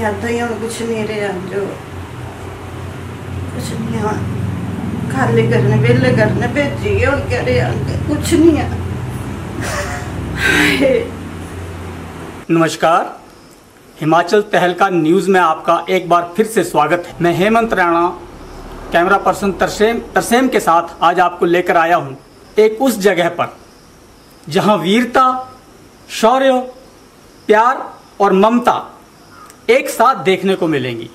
ऐसा ही हम कुछ नहीं रहे, जो कुछ नहीं है, खाली करने वेले करने भेजी और कह रहे कुछ नहीं है। नमस्कार, हिमाचल तहलका न्यूज़ में आपका एक बार फिर से स्वागत है। मैं हेमंत राणा कैमरा पर्सन तरसेम के साथ आज आपको लेकर आया हूं एक उस जगह पर जहां वीरता, शौर्य, प्यार और ममता एक साथ देखने को मिलेंगी।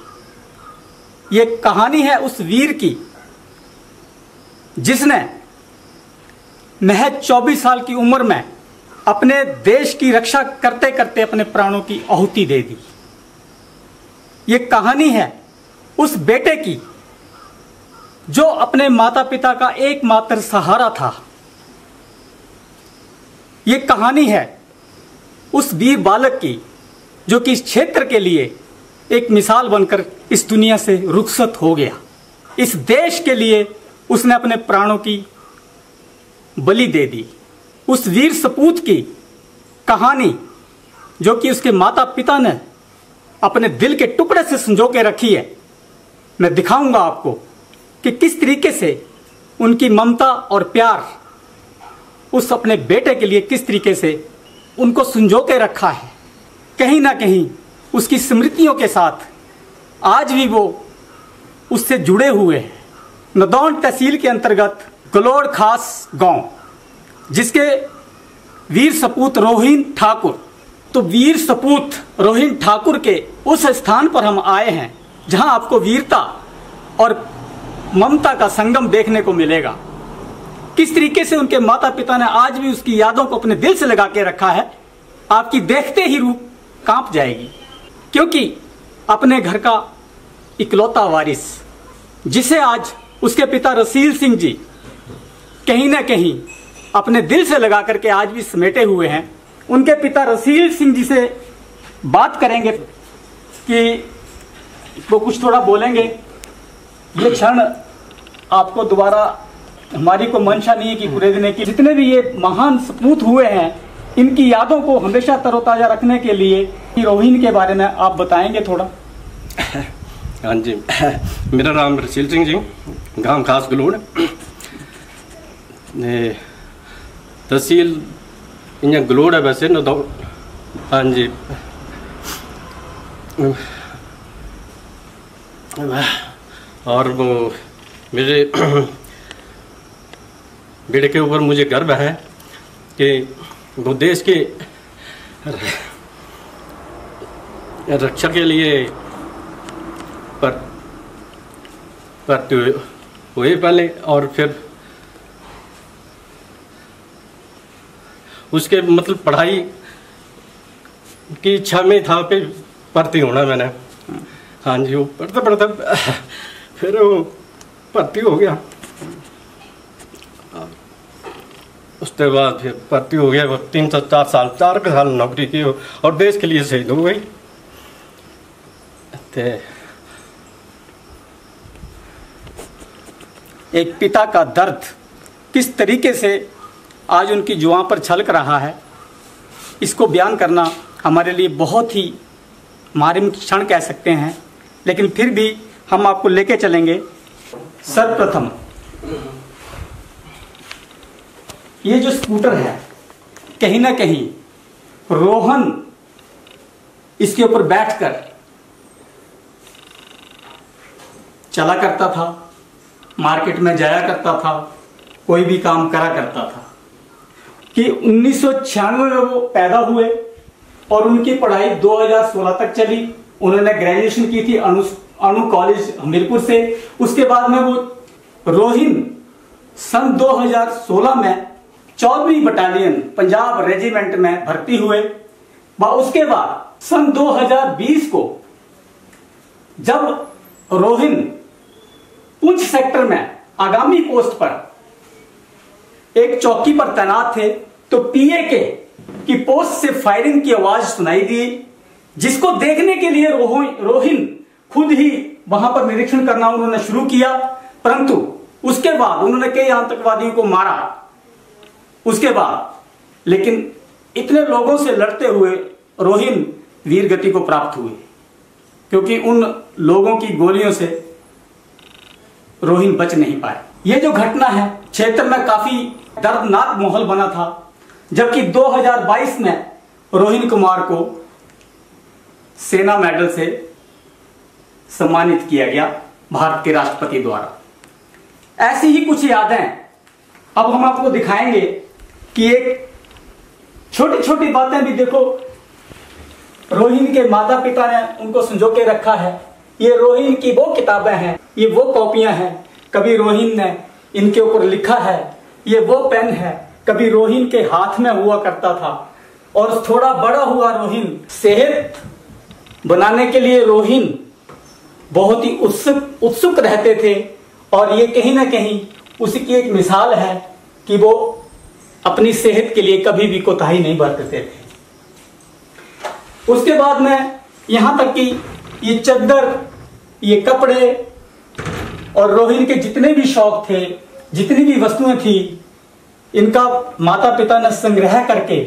ये कहानी है उस वीर की जिसने महज 24 साल की उम्र में अपने देश की रक्षा करते करते अपने प्राणों की आहुति दे दी। ये कहानी है उस बेटे की जो अपने माता पिता का एकमात्र सहारा था। ये कहानी है उस वीर बालक की जो कि इस क्षेत्र के लिए एक मिसाल बनकर इस दुनिया से रुखसत हो गया। इस देश के लिए उसने अपने प्राणों की बलि दे दी। उस वीर सपूत की कहानी जो कि उसके माता पिता ने अपने दिल के टुकड़े से संजो के रखी है, मैं दिखाऊंगा आपको कि किस तरीके से उनकी ममता और प्यार उस अपने बेटे के लिए किस तरीके से उनको संजो के रखा है। कहीं ना कहीं उसकी स्मृतियों के साथ आज भी वो उससे जुड़े हुए हैं। नदौन तहसील के अंतर्गत गलोड़ खास गांव, जिसके वीर सपूत रोहिन ठाकुर, तो वीर सपूत रोहिन ठाकुर के उस स्थान पर हम आए हैं जहां आपको वीरता और ममता का संगम देखने को मिलेगा। किस तरीके से उनके माता पिता ने आज भी उसकी यादों को अपने दिल से लगा के रखा है, आपकी देखते ही रूह कांप जाएगी। क्योंकि अपने घर का इकलौता वारिस जिसे आज उसके पिता रसील सिंह जी कहीं ना कहीं अपने दिल से लगा करके आज भी समेटे हुए हैं, उनके पिता रसील सिंह जी से बात करेंगे कि वो कुछ थोड़ा बोलेंगे। ये क्षण आपको दोबारा, हमारी को मंशा नहीं है कि कुरेदने की, जितने भी ये महान सपूत हुए हैं इनकी यादों को हमेशा तरोताजा रखने के लिए रोहिन के बारे में आप बताएंगे थोड़ा। हाँ जी, मेरा नाम रसील सिंह जी, गांव खास गलोड़, तहसील इं गलोड़ है वैसे नदौन। हाँ जी, और वो मेरे बेटे के ऊपर मुझे गर्व है कि वो देश के रक्षा के लिए भर्ती हुए पहले, और फिर उसके मतलब पढ़ाई की इच्छा में था पे भर्ती होना मैंने। हाँ जी, वो पढ़ता पढ़ता फिर वो भर्ती हो गया। उसके बाद फिर भर्ती हो गया, 3 से 4 साल नौकरी की और देश के लिए शहीद हो गई। एक पिता का दर्द किस तरीके से आज उनकी जुबां पर छलक रहा है, इसको बयान करना हमारे लिए बहुत ही मार्मिक क्षण कह सकते हैं। लेकिन फिर भी हम आपको लेके चलेंगे। सर्वप्रथम ये जो स्कूटर है, कहीं ना कहीं रोहन इसके ऊपर बैठकर चला करता था, मार्केट में जाया करता था, कोई भी काम करा करता था। कि 1996 में वो पैदा हुए और उनकी पढ़ाई 2016 तक चली। उन्होंने ग्रेजुएशन की थी अनु कॉलेज हमीरपुर से। उसके बाद में वो रोहिन सन 2016 में 14वीं बटालियन पंजाब रेजिमेंट में भर्ती हुए। उसके बाद सन 2020 को जब रोहिन पुंछ सेक्टर में आगामी पोस्ट पर एक चौकी पर तैनात थे, तो पीएके की पोस्ट से फायरिंग की आवाज सुनाई दी, जिसको देखने के लिए रोहिन खुद ही वहां पर निरीक्षण करना उन्होंने शुरू किया। परंतु उसके बाद उन्होंने कई आतंकवादियों को मारा। उसके बाद लेकिन इतने लोगों से लड़ते हुए रोहिन वीर गति को प्राप्त हुए। क्योंकि उन लोगों की गोलियों से रोहिन बच नहीं पाए। ये जो घटना है, क्षेत्र में काफी दर्दनाक माहौल बना था, जबकि 2022 में रोहिन कुमार को सेना मेडल से सम्मानित किया गया भारत के राष्ट्रपति द्वारा। ऐसी ही कुछ यादें अब हम आपको दिखाएंगे कि एक छोटी छोटी बातें भी देखो, रोहिन के माता पिता ने उनको संजो के रखा है। ये रोहिन की वो किताबें हैं, ये वो कॉपियां हैं, कभी रोहिन ने इनके ऊपर लिखा है। ये वो पेन है, कभी रोहिन के हाथ में हुआ करता था। और थोड़ा बड़ा हुआ रोहिन, सेहत बनाने के लिए रोहिन बहुत ही उत्सुक रहते थे। और ये कहीं ना कहीं उसकी एक मिसाल है कि वो अपनी सेहत के लिए कभी भी कोताही नहीं बरतते थे। उसके बाद में यहां तक कि ये चद्दर, ये कपड़े और रोहिन के जितने भी शौक थे, जितनी भी वस्तुएं थी, इनका माता पिता ने संग्रह करके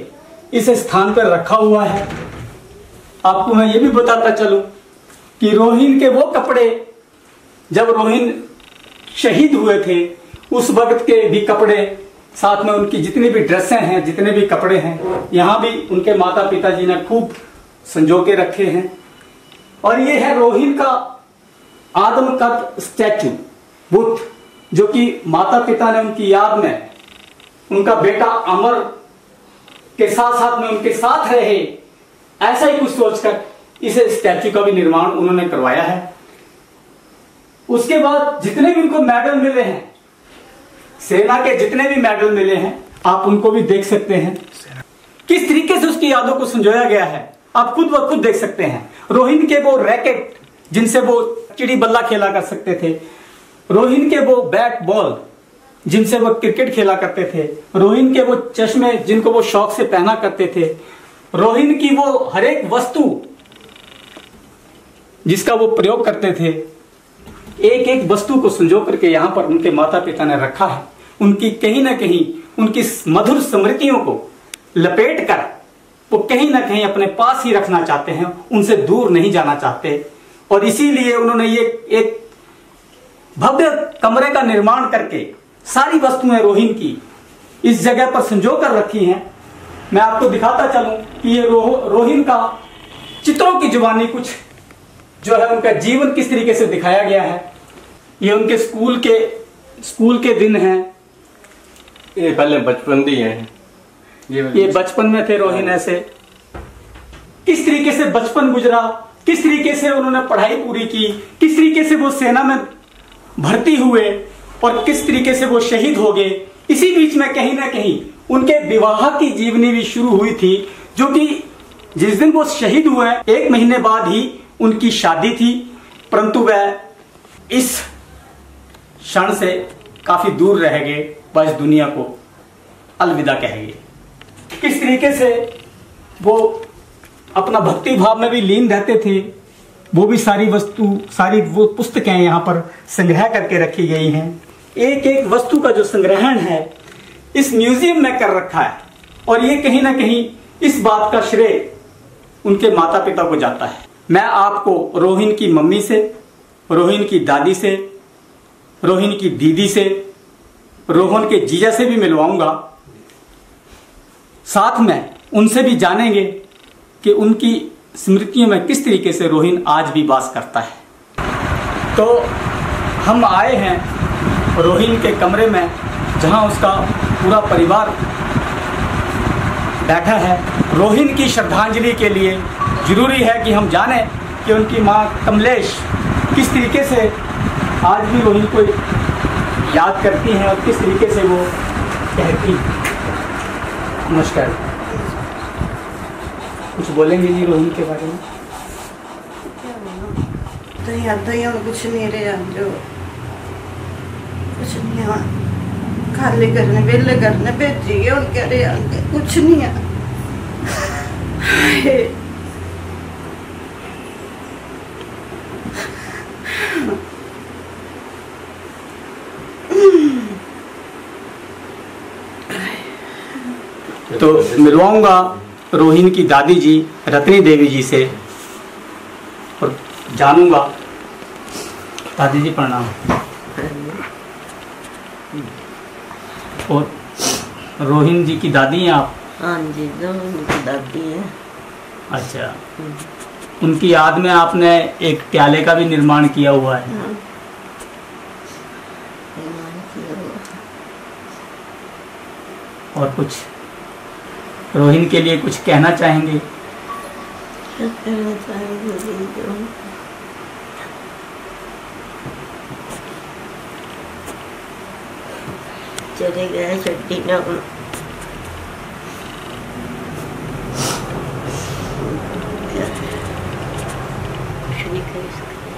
इस स्थान पर रखा हुआ है। आपको मैं ये भी बताता चलूं कि रोहिन के वो कपड़े, जब रोहिन शहीद हुए थे उस वक्त के भी कपड़े, साथ में उनकी जितनी भी ड्रेसें हैं, जितने भी कपड़े हैं, यहां भी उनके माता पिताजी ने खूब संजो के रखे हैं। और ये है रोहिन का आदमकद स्टैचू, बुद्ध, जो कि माता पिता ने उनकी याद में, उनका बेटा अमर के साथ साथ में उनके साथ रहे, ऐसा ही कुछ सोचकर इस स्टैचू का भी निर्माण उन्होंने करवाया है। उसके बाद जितने भी उनको मेडल मिले हैं, सेना के जितने भी मेडल मिले हैं, आप उनको भी देख सकते हैं। किस तरीके से उसकी यादों को संजोया गया है आप खुद ब खुद देख सकते हैं। रोहिन के वो रैकेट जिनसे वो चिड़ी बल्ला खेला कर सकते थे, रोहिन के वो बैट बॉल जिनसे वो क्रिकेट खेला करते थे, रोहिन के वो चश्मे जिनको वो शौक से पहना करते थे, रोहिन की वो हर एक वस्तु जिसका वो प्रयोग करते थे, एक एक वस्तु को संजो करके यहां पर उनके माता पिता ने रखा है। उनकी कहीं ना कहीं उनकी मधुर स्मृतियों को लपेट कर वो कहीं ना कहीं अपने पास ही रखना चाहते हैं, उनसे दूर नहीं जाना चाहते। और इसीलिए उन्होंने ये एक भव्य कमरे का निर्माण करके सारी वस्तुएं रोहिन की इस जगह पर संजो कर रखी हैं। मैं आपको दिखाता चलूं कि ये रोहिन का चित्रों की जुबानी कुछ जो है, उनका जीवन किस तरीके से दिखाया गया है। ये उनके स्कूल के दिन हैं। ये पहले बचपन दी है, ये बचपन में थे रोहिन, ऐसे किस तरीके से बचपन गुजरा, किस तरीके से उन्होंने पढ़ाई पूरी की, किस तरीके से वो सेना में भर्ती हुए और किस तरीके से वो शहीद हो गए। इसी बीच में कहीं ना कहीं उनके विवाह की जीवनी भी शुरू हुई थी, जो कि जिस दिन वो शहीद हुए 1 महीने बाद ही उनकी शादी थी, परंतु वह इस क्षण से काफी दूर रह गए, वह इस दुनिया को अलविदा कह गए। किस तरीके से वो अपना भक्ति भाव में भी लीन रहते थे, वो भी सारी वो पुस्तकें यहाँ पर संग्रह करके रखी गई हैं। एक एक वस्तु का जो संग्रहण है इस म्यूजियम में कर रखा है। और ये कहीं ना कहीं इस बात का श्रेय उनके माता पिता को जाता है। मैं आपको रोहिन की मम्मी से, रोहिन की दादी से, रोहिन की दीदी से, रोहन के जीजा से भी मिलवाऊंगा। साथ में उनसे भी जानेंगे कि उनकी स्मृतियों में किस तरीके से रोहिन आज भी वास करता है। तो हम आए हैं रोहिन के कमरे में, जहां उसका पूरा परिवार बैठा है। रोहिन की श्रद्धांजलि के लिए जरूरी है कि हम जाने कि उनकी मां कमलेश किस तरीके से आज भी रोहिन को याद करती हैं और किस तरीके से वो कहती हैं। नमस्कार, कुछ बोलेंगे जी रोहिन के बारे में? तो यादें और कुछ नहीं रहा, जो कुछ नहीं है, खाली करने वेले करने भेजी है और क्या रहा, कुछ नहीं है। तो मिलवाऊंगा रोहिन की दादी जी रत्नी देवी जी से, और जानूंगा। दादी जी प्रणाम। और रोहिन जी की दादी हैं आप? हाँ जी, रोहिन की दादी है। अच्छा, उनकी याद में आपने एक प्याले का भी निर्माण किया हुआ है। हाँ। और कुछ रोहिन के लिए कुछ कहना चाहेंगे? क्या कहना चाहेंगे जो चले गए छुट्टी ना कुछ नहीं कर सकते।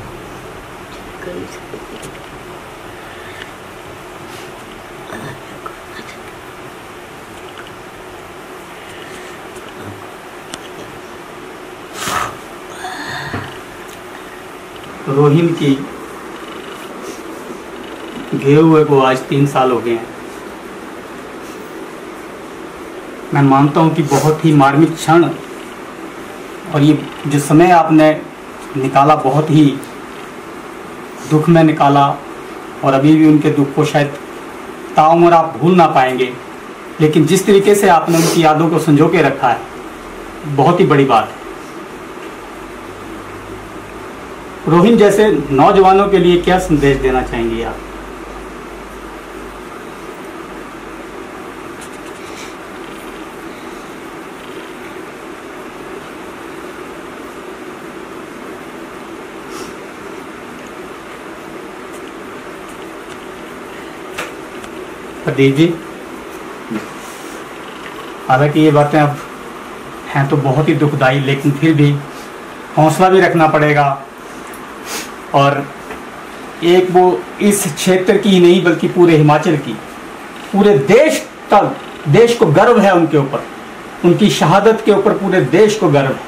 रोहिन की गए हुए को आज 3 साल हो गए हैं। मैं मानता हूं कि बहुत ही मार्मिक क्षण और ये जो समय आपने निकाला बहुत ही दुख में निकाला, और अभी भी उनके दुख को शायद ताउम्र आप भूल ना पाएंगे, लेकिन जिस तरीके से आपने उनकी यादों को संजो के रखा है, बहुत ही बड़ी बात है। रोहिन जैसे नौजवानों के लिए क्या संदेश देना चाहेंगे आप? प्रदीप जी, हालांकि ये बातें अब हैं तो बहुत ही दुखदाई, लेकिन फिर भी हौसला भी रखना पड़ेगा। और एक वो इस क्षेत्र की ही नहीं बल्कि पूरे हिमाचल की, पूरे देश को गर्व है उनके ऊपर, उनकी शहादत के ऊपर पूरे देश को गर्व है।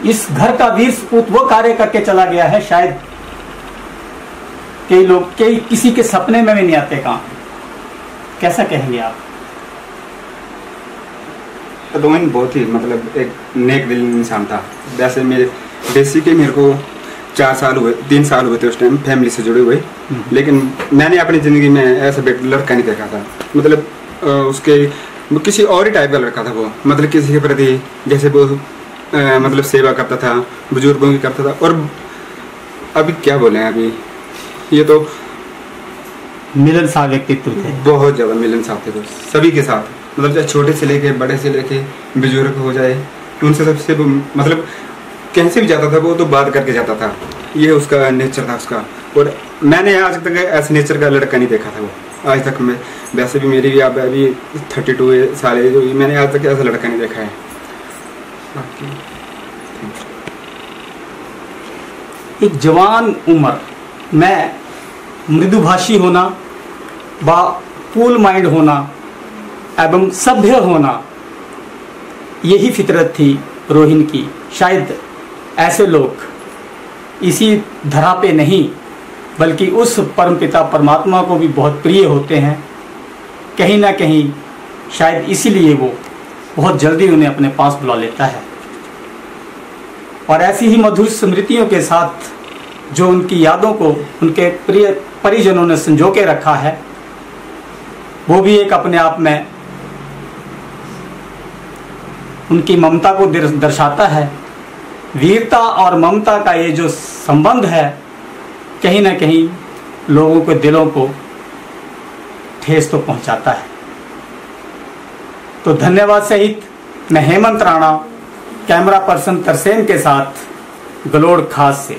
इस घर का वीर सपूत वो कार्य करके चला गया है, शायद किसी के सपने में भी नहीं आते काम। कैसा कहेंगे आप? रोहिन बहुत ही मतलब एक नेक दिल इंसान था। वैसे मेरे को 3 साल हुए थे उस टाइम फैमिली से जुड़े हुए, लेकिन मैंने अपनी ज़िंदगी में ऐसा लड़का नहीं देखा था। मतलब वो किसी और ही टाइप का लड़का था वो, मतलब किसी के प्रति जैसे वो मतलब सेवा करता था, बुजुर्गों की करता था। और अभी क्या बोले, अभी ये तो मिलनसार व्यक्तित्व थे, बहुत ज़्यादा मिलनसार थे सभी के साथ। मतलब चाहे छोटे से लेके बड़े से लेके बुजुर्ग हो जाए, उनसे सबसे मतलब कहीं से भी जाता था वो तो बात करके जाता था। ये उसका नेचर था उसका। और मैंने आज तक ऐसे नेचर का लड़का नहीं देखा था वो आज तक। मैं वैसे भी मेरी भी अभी 32 साल है, जो मैंने आज तक ऐसा लड़का नहीं देखा है। एक जवान उम्र में मृदुभाषी होना, कूल माइंड होना एवं सभ्य होना, यही फितरत थी रोहिन की। शायद ऐसे लोग इसी धरा पे नहीं बल्कि उस परमपिता परमात्मा को भी बहुत प्रिय होते हैं। कहीं ना कहीं शायद इसीलिए वो बहुत जल्दी उन्हें अपने पास बुला लेता है। और ऐसी ही मधुर स्मृतियों के साथ जो उनकी यादों को उनके प्रिय परिजनों ने संजो के रखा है, वो भी एक अपने आप में उनकी ममता को दर्शाता है। वीरता और ममता का ये जो संबंध है, कहीं ना कहीं लोगों के दिलों को ठेस तो पहुंचाता है। तो धन्यवाद सहित मैं हेमंत राणा, कैमरा पर्सन तरसेम के साथ, गलोड़ खास से।